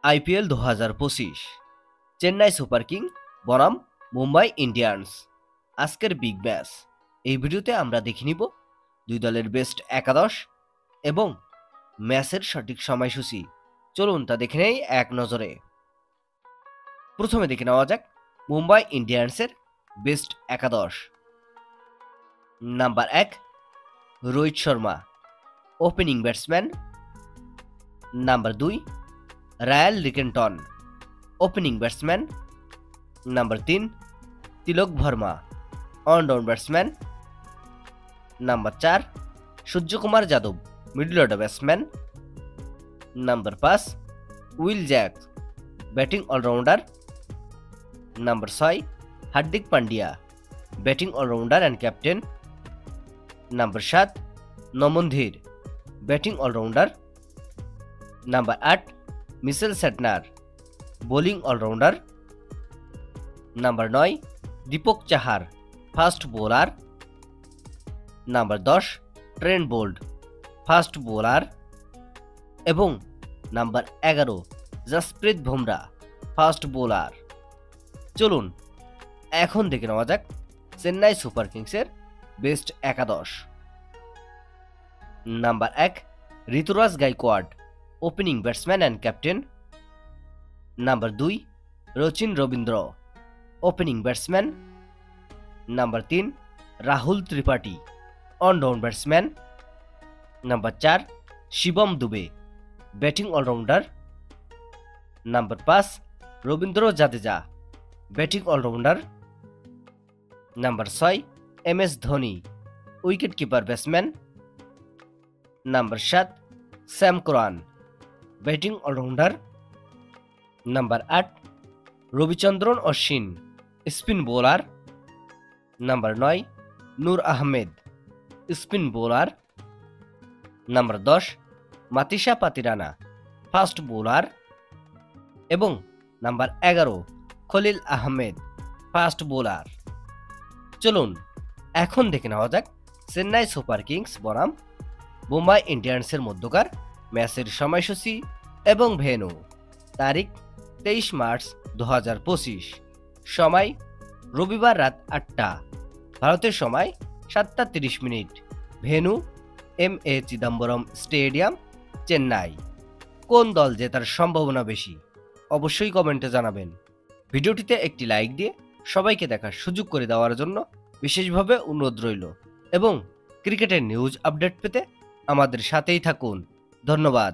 IPL 2025 Chennai super king বনাম Mumbai Indians আজকের big match. এই ভিডিওতে আমরা দেখে নিব দুই দলের বেস্ট একাদশ এবং ম্যাচের সঠিক সময়সূচি। চলুন তা দেখে নেই এক নজরে। প্রথমে দেখে নেওয়া যাক মুম্বাই ইন্ডিয়ান্সের বেস্ট একাদশ। Number 1 Rohit Sharma, opening batsman. Number 2 Ryan Rickelton, opening batsman. Number 3 Tilak Varma, allround batsman. Number 4 Suryakumar Yadav, middle order batsman. Number 5 Will Jacks, batting allrounder. Number 6 Hardik Pandya, batting allrounder and captain. Number 7 Naman Dhir, batting allrounder. Number 8 Mitchell Santner, bowling allrounder. Number 9 Deepak Chahar, fast bowler. Number 10 Trent Boult, fast bowler. एवं number 11 Jasprit Bumrah, fast bowler. चलुन এখন দেখে নেওয়া যাক Chennai super কিংসের best একাদশ। Number 1 Ruturaj Gaikwad, opening batsman and captain. Number 2 Rachin Ravindra, opening batsman. Number 3 Rahul Tripathi, allround batsman. Number 4 Shivam Dube, batting allrounder. Number 5 Ravindra Jadeja, batting allrounder. Number 6 MS Dhoni, wicket keeper batsman. Number 7 Sam Curran, batting allrounder. Number 8 Ravichandran Ashwin, spin bowler. Number 9 Noor Ahmad, spin bowler. Number 10 Matheesha Pathirana, fast bowler. एवं number 11 Khaleel Ahmed, fast bowler. चलुन এখন দেখে নেওয়া যাক Chennai super Kings বনাম মুম্বাই ইন্ডিয়ান্সের মধ্যকার ম্যাচের সময়সূচি এবং ভেন্যু। তারিখ 23 মার্চ 2025, সময় রবিবার রাত 8টা, ভারতের সময় 7টা 30 মিনিট। Venue M A. Chidambaram stadium, Chennai. কোন দল জেতার সম্ভাবনা বেশি অবশ্যই কমেন্টে জানাবেন। ভিডিওটিতে একটি লাইক দিয়ে সবাইকে দেখার সুযোগ করে দেওয়ার জন্য বিশেষভাবে অনুরোধ রইল এবং ক্রিকেটের নিউজ আপডেট পেতে আমাদের সাথেই থাকুন। ধন্যবাদ।